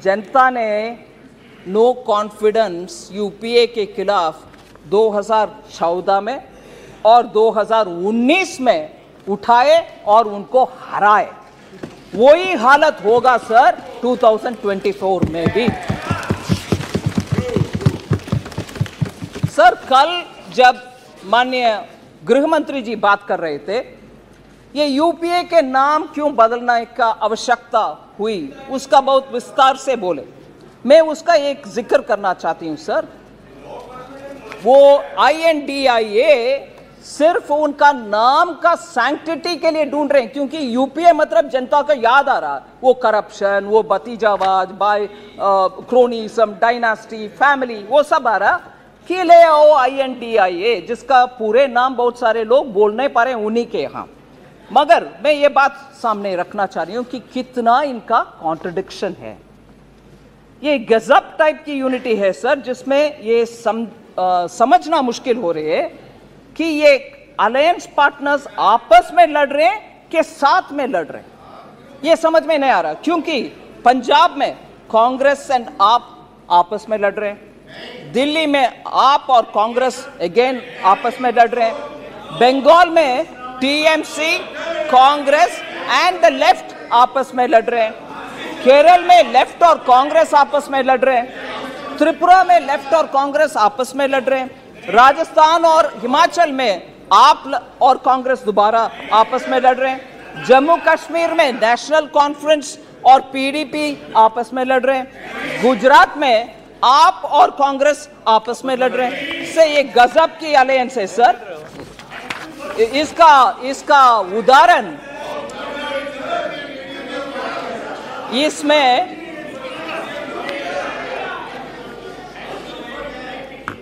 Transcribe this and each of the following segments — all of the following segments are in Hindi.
जनता ने नो कॉन्फिडेंस यूपीए के खिलाफ 2014 में और 2019 में उठाए और उनको हराए। वही हालत होगा सर 2024 में भी। सर कल जब माननीय गृह मंत्री जी बात कर रहे थे, ये यूपीए के नाम क्यों बदलने का आवश्यकता हुई उसका बहुत विस्तार से बोले। मैं उसका एक जिक्र करना चाहती हूं सर। वो INDIA सिर्फ उनका नाम का सैंक्टिटी के लिए ढूंढ रहे हैं, क्योंकि यूपीए मतलब जनता को याद आ रहा है वो करप्शन, वो भतीजावाज, बाय क्रोनिज्म, डायनास्टी, फैमिली, वो सब आ रहा कि ले आओ INDIA, जिसका पूरे नाम बहुत सारे लोग बोल नहीं पा रहे उन्हीं के यहाँ। मगर मैं ये बात सामने रखना चाह रही हूं कि कितना इनका कॉन्ट्रडिक्शन है। ये गजब टाइप की यूनिटी है सर, जिसमें ये समझना मुश्किल हो रही है कि ये अलायंस पार्टनर्स आपस में लड़ रहे हैं कि साथ में लड़ रहे हैं, ये समझ में नहीं आ रहा। क्योंकि पंजाब में कांग्रेस एंड आप आपस में लड़ रहे हैं, दिल्ली में आप और कांग्रेस अगेन आपस में लड़ रहे हैं, बंगाल में TMC, Congress and the left आपस में लड़ रहे हैं, केरल में लेफ्ट और कांग्रेस आपस में लड़ रहे हैं, त्रिपुरा में लेफ्ट और कांग्रेस आपस में लड़ रहे हैं, राजस्थान और हिमाचल में आप और कांग्रेस दोबारा आपस में लड़ रहे हैं, जम्मू कश्मीर में नेशनल कॉन्फ्रेंस और PDP आपस में लड़ रहे हैं, गुजरात में आप और कांग्रेस आपस में लड़ रहे हैं। इससे ये गजब की अलायंस है सर। इसका उदाहरण इसमें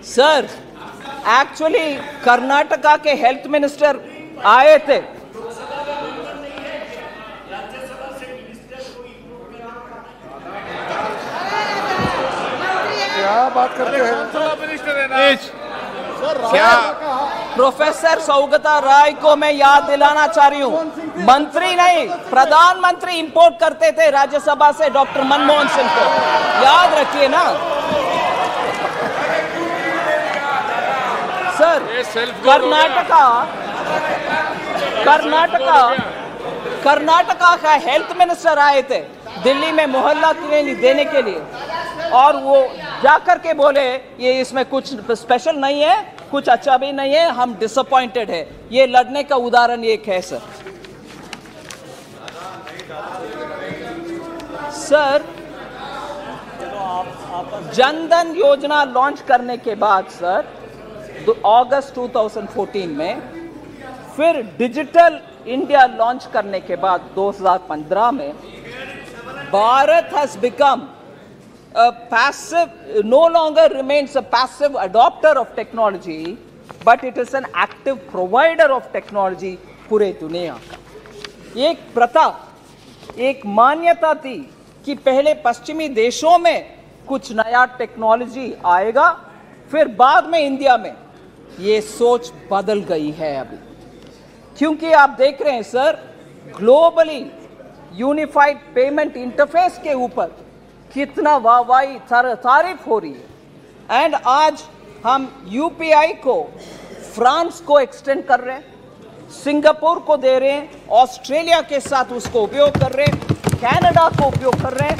सर एक्चुअली कर्नाटका के हेल्थ मिनिस्टर आए थे। क्या बात करते हैं क्या प्रोफेसर सौगता राय को मैं याद दिलाना चाह रही हूं, मंत्री नहीं प्रधानमंत्री इंपोर्ट करते थे राज्यसभा से डॉक्टर मनमोहन सिंह को, याद रखिए ना सर। कर्नाटका का हेल्थ मिनिस्टर आए थे दिल्ली में मोहल्ला क्लिनिक देने के लिए, और वो जाकर के बोले ये इसमें कुछ स्पेशल नहीं है, कुछ अच्छा भी नहीं है, हम डिसअपॉइंटेड है। ये लड़ने का उदाहरण एक है सर। सर जनधन योजना लॉन्च करने के बाद सर अगस्त 2014 में, फिर डिजिटल इंडिया लॉन्च करने के बाद 2015 में, Bharat has become no longer remains a passive adopter of technology, but it is an active provider of technology पूरे दुनिया का। एक प्रथा, एक मान्यता थी कि पहले पश्चिमी देशों में कुछ नया टेक्नोलॉजी आएगा, फिर बाद में इंडिया में। ये सोच बदल गई है अभी, क्योंकि आप देख रहे हैं sir globally unified payment interface के ऊपर कितना वाहवाही तारीफ हो रही है। एंड आज हम UPI को फ्रांस को एक्सटेंड कर रहे हैं, सिंगापुर को दे रहे हैं, ऑस्ट्रेलिया के साथ उसको उपयोग कर रहे हैं, कनाडा को उपयोग कर रहे हैं,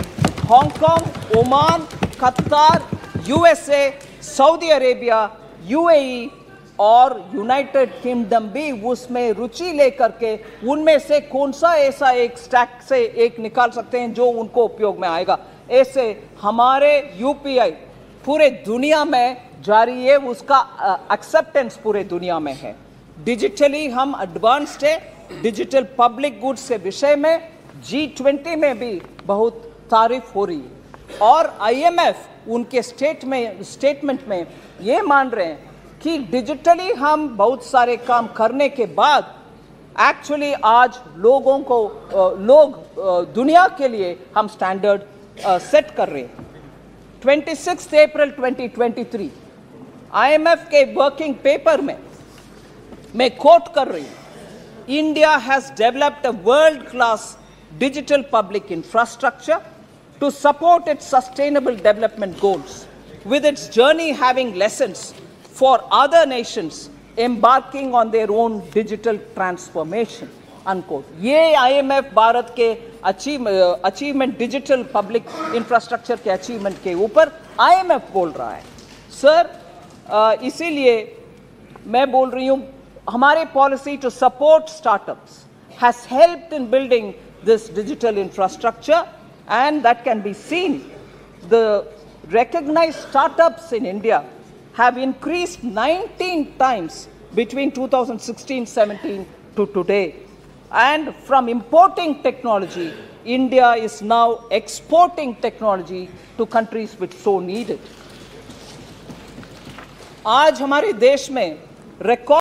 हांगकांग, ओमान, कतार, USA, सऊदी अरेबिया, UAE और यूनाइटेड किंगडम भी उसमें रुचि लेकर के उनमें से कौन सा ऐसा एक स्टैक से एक निकाल सकते हैं जो उनको उपयोग में आएगा। ऐसे हमारे UPI पूरे दुनिया में जारी है, उसका एक्सेप्टेंस पूरे दुनिया में है। डिजिटली हम एडवांस्ड है, डिजिटल पब्लिक गुड्स के विषय में G20 में भी बहुत तारीफ हो रही है, और IMF उनके स्टेटमेंट में ये मान रहे हैं कि डिजिटली हम बहुत सारे काम करने के बाद एक्चुअली आज लोगों को दुनिया के लिए हम स्टैंडर्ड सेट कर रहे हैं। 26 अप्रैल 2023 IMF के वर्किंग पेपर में मैं कोट कर रही हूं, India has developed a world class digital public infrastructure to support its sustainable development goals, with its journey having lessons for other nations embarking on their own digital transformation. Unquote. ये IMF भारत के अचीवमेंट डिजिटल पब्लिक इंफ्रास्ट्रक्चर के अचीवमेंट के ऊपर IMF बोल रहा है. सर, इसीलिए मैं बोल रही हूँ, हमारे policy to support startups has helped in building this digital infrastructure, and that can be seen. The recognized startups in India have increased 19 times between 2016-17 to today. And from importing technology, India is now exporting technology to countries which so need it. आज हमारे देश में record